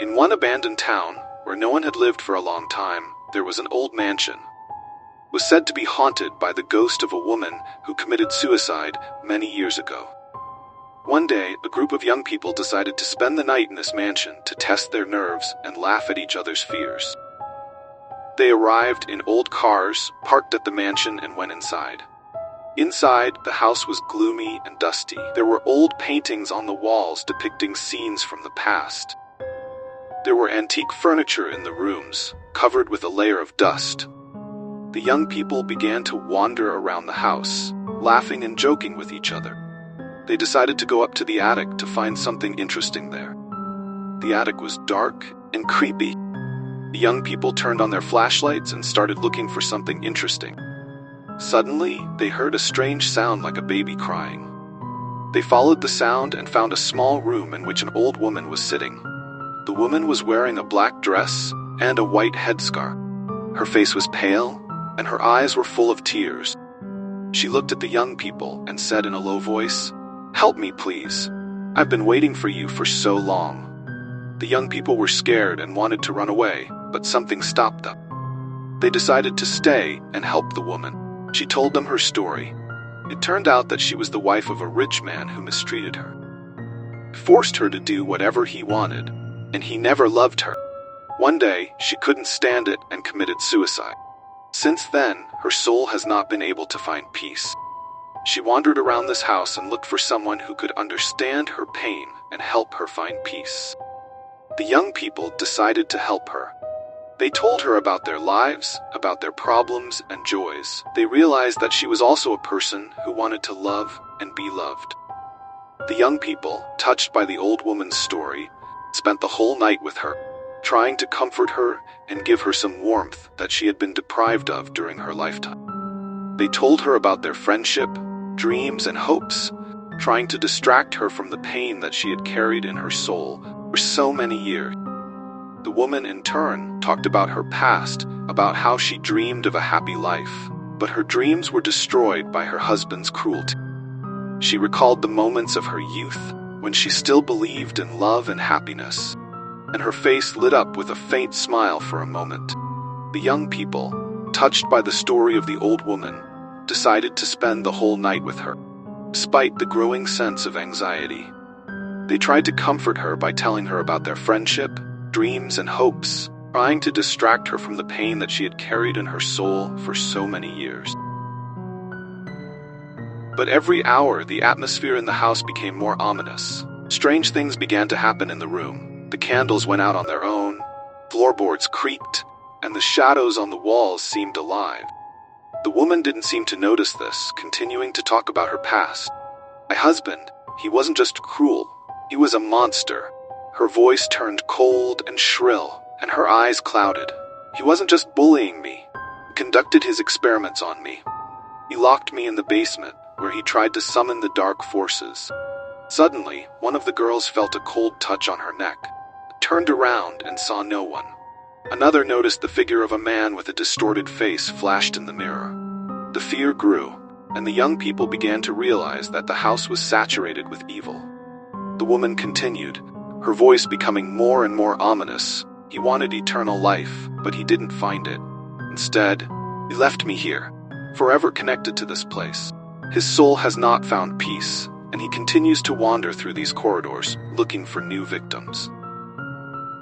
In one abandoned town, where no one had lived for a long time, there was an old mansion. It was said to be haunted by the ghost of a woman who committed suicide many years ago. One day, a group of young people decided to spend the night in this mansion to test their nerves and laugh at each other's fears. They arrived in old cars, parked at the mansion, and went inside. Inside, the house was gloomy and dusty. There were old paintings on the walls depicting scenes from the past. There were antique furniture in the rooms, covered with a layer of dust. The young people began to wander around the house, laughing and joking with each other. They decided to go up to the attic to find something interesting there. The attic was dark and creepy. The young people turned on their flashlights and started looking for something interesting. Suddenly, they heard a strange sound like a baby crying. They followed the sound and found a small room in which an old woman was sitting. The woman was wearing a black dress and a white headscarf. Her face was pale, and her eyes were full of tears. She looked at the young people and said in a low voice, "Help me, please. I've been waiting for you for so long." The young people were scared and wanted to run away, but something stopped them. They decided to stay and help the woman. She told them her story. It turned out that she was the wife of a rich man who mistreated her. He forced her to do whatever he wanted, and he never loved her. One day, she couldn't stand it and committed suicide. Since then, her soul has not been able to find peace. She wandered around this house and looked for someone who could understand her pain and help her find peace. The young people decided to help her. They told her about their lives, about their problems and joys. They realized that she was also a person who wanted to love and be loved. The young people, touched by the old woman's story, spent the whole night with her, trying to comfort her and give her some warmth that she had been deprived of during her lifetime. They told her about their friendship, dreams, and hopes, trying to distract her from the pain that she had carried in her soul for so many years. The woman, in turn, talked about her past, about how she dreamed of a happy life, but her dreams were destroyed by her husband's cruelty. She recalled the moments of her youth, when she still believed in love and happiness, and her face lit up with a faint smile for a moment. The young people, touched by the story of the old woman, decided to spend the whole night with her, despite the growing sense of anxiety. They tried to comfort her by telling her about their friendship, dreams, and hopes, trying to distract her from the pain that she had carried in her soul for so many years. But every hour, the atmosphere in the house became more ominous. Strange things began to happen in the room. The candles went out on their own, floorboards creaked, and the shadows on the walls seemed alive. The woman didn't seem to notice this, continuing to talk about her past. "My husband, he wasn't just cruel, he was a monster." Her voice turned cold and shrill, and her eyes clouded. "He wasn't just bullying me, he conducted his experiments on me. He locked me in the basement, where he tried to summon the dark forces." Suddenly, one of the girls felt a cold touch on her neck, turned around and saw no one. Another noticed the figure of a man with a distorted face flashed in the mirror. The fear grew, and the young people began to realize that the house was saturated with evil. The woman continued, her voice becoming more and more ominous. "He wanted eternal life, but he didn't find it. Instead, he left me here, forever connected to this place. His soul has not found peace, and he continues to wander through these corridors, looking for new victims."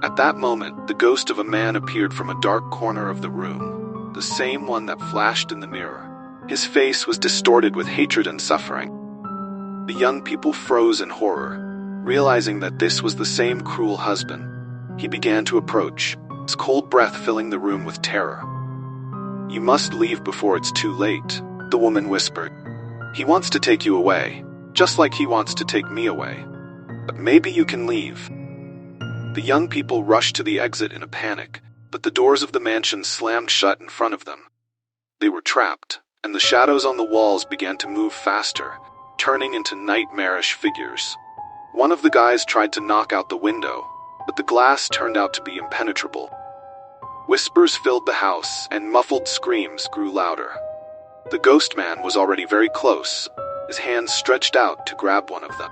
At that moment, the ghost of a man appeared from a dark corner of the room, the same one that flashed in the mirror. His face was distorted with hatred and suffering. The young people froze in horror, realizing that this was the same cruel husband. He began to approach, his cold breath filling the room with terror. "You must leave before it's too late," the woman whispered. "He wants to take you away, just like he wants to take me away. But maybe you can leave." The young people rushed to the exit in a panic, but the doors of the mansion slammed shut in front of them. They were trapped, and the shadows on the walls began to move faster, turning into nightmarish figures. One of the guys tried to knock out the window, but the glass turned out to be impenetrable. Whispers filled the house, and muffled screams grew louder. The ghost man was already very close, his hands stretched out to grab one of them.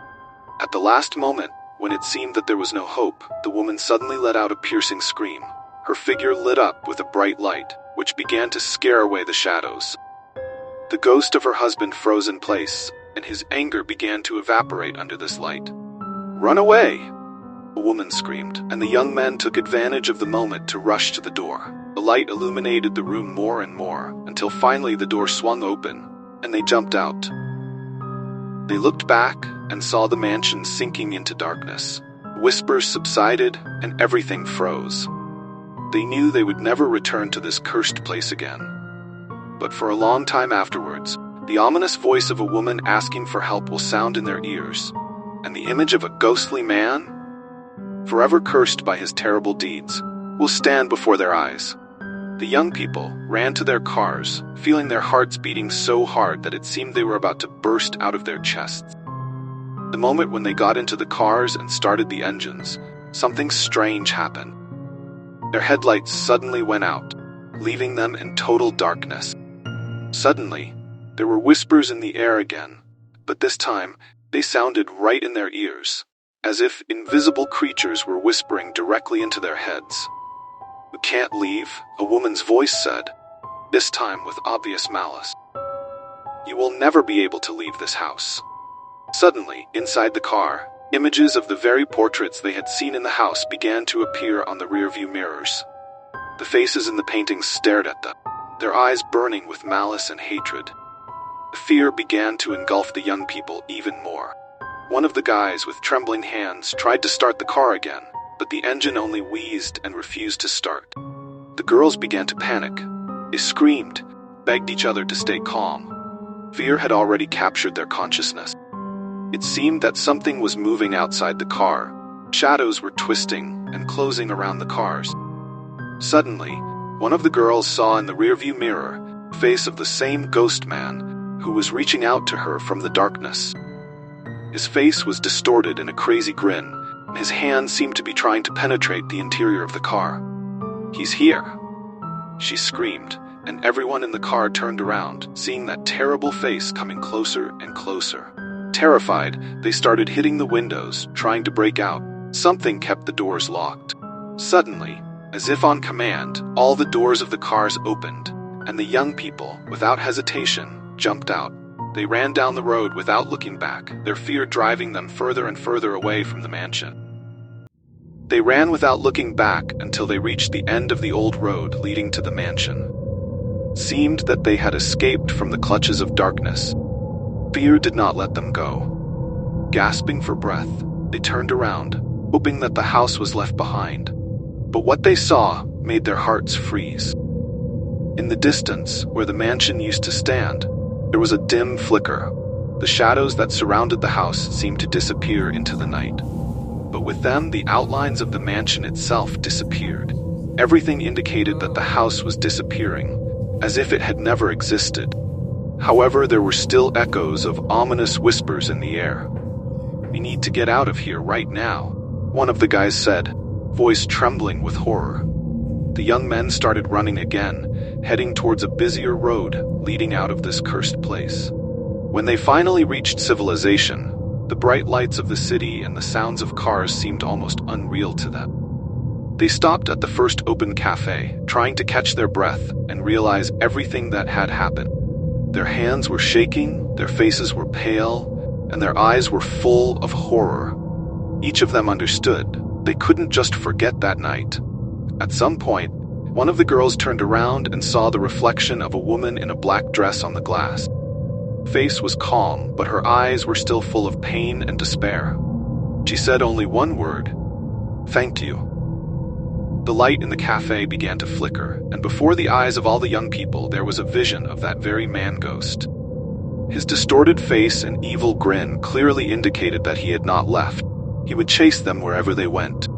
At the last moment, When it seemed that there was no hope, the woman suddenly let out a piercing scream. Her figure lit up with a bright light, which began to scare away the shadows. The ghost of her husband froze in place, and his anger began to evaporate under this light. "Run away!" a woman screamed, and the young men took advantage of the moment to rush to the door. The light illuminated the room more and more, until finally the door swung open, and they jumped out. They looked back and saw the mansion sinking into darkness. Whispers subsided, and everything froze. They knew they would never return to this cursed place again. But for a long time afterwards, the ominous voice of a woman asking for help will sound in their ears, and the image of a ghostly man, forever cursed by his terrible deeds, will stand before their eyes. The young people ran to their cars, feeling their hearts beating so hard that it seemed they were about to burst out of their chests. The moment when they got into the cars and started the engines, something strange happened. Their headlights suddenly went out, leaving them in total darkness. Suddenly, there were whispers in the air again, but this time they sounded right in their ears, as if invisible creatures were whispering directly into their heads. "We can't leave," a woman's voice said, this time with obvious malice. "You will never be able to leave this house." Suddenly, inside the car, images of the very portraits they had seen in the house began to appear on the rearview mirrors. The faces in the paintings stared at them, their eyes burning with malice and hatred. Fear began to engulf the young people even more. One of the guys with trembling hands tried to start the car again, but the engine only wheezed and refused to start. The girls began to panic. They screamed, begged each other to stay calm. Fear had already captured their consciousness. It seemed that something was moving outside the car. Shadows were twisting and closing around the cars. Suddenly, one of the girls saw in the rearview mirror the face of the same ghost man who was reaching out to her from the darkness. His face was distorted in a crazy grin, and his hand seemed to be trying to penetrate the interior of the car. "He's here!" she screamed, and everyone in the car turned around, seeing that terrible face coming closer and closer. Terrified, they started hitting the windows, trying to break out. Something kept the doors locked. Suddenly, as if on command, all the doors of the cars opened, and the young people, without hesitation, jumped out. They ran down the road without looking back, their fear driving them further and further away from the mansion. They ran without looking back until they reached the end of the old road leading to the mansion. It seemed that they had escaped from the clutches of darkness. Fear did not let them go. Gasping for breath, they turned around, hoping that the house was left behind. But what they saw made their hearts freeze. In the distance, where the mansion used to stand, there was a dim flicker. The shadows that surrounded the house seemed to disappear into the night. But with them, the outlines of the mansion itself disappeared. Everything indicated that the house was disappearing, as if it had never existed. However, there were still echoes of ominous whispers in the air. "We need to get out of here right now," one of the guys said, voice trembling with horror. The young men started running again, heading towards a busier road leading out of this cursed place. When they finally reached civilization, the bright lights of the city and the sounds of cars seemed almost unreal to them. They stopped at the first open cafe, trying to catch their breath and realize everything that had happened. Their hands were shaking, their faces were pale, and their eyes were full of horror. Each of them understood they couldn't just forget that night. At some point, one of the girls turned around and saw the reflection of a woman in a black dress on the glass. Her face was calm, but her eyes were still full of pain and despair. She said only one word: "Thank you." The light in the cafe began to flicker, and before the eyes of all the young people there was a vision of that very man-ghost. His distorted face and evil grin clearly indicated that he had not left. He would chase them wherever they went.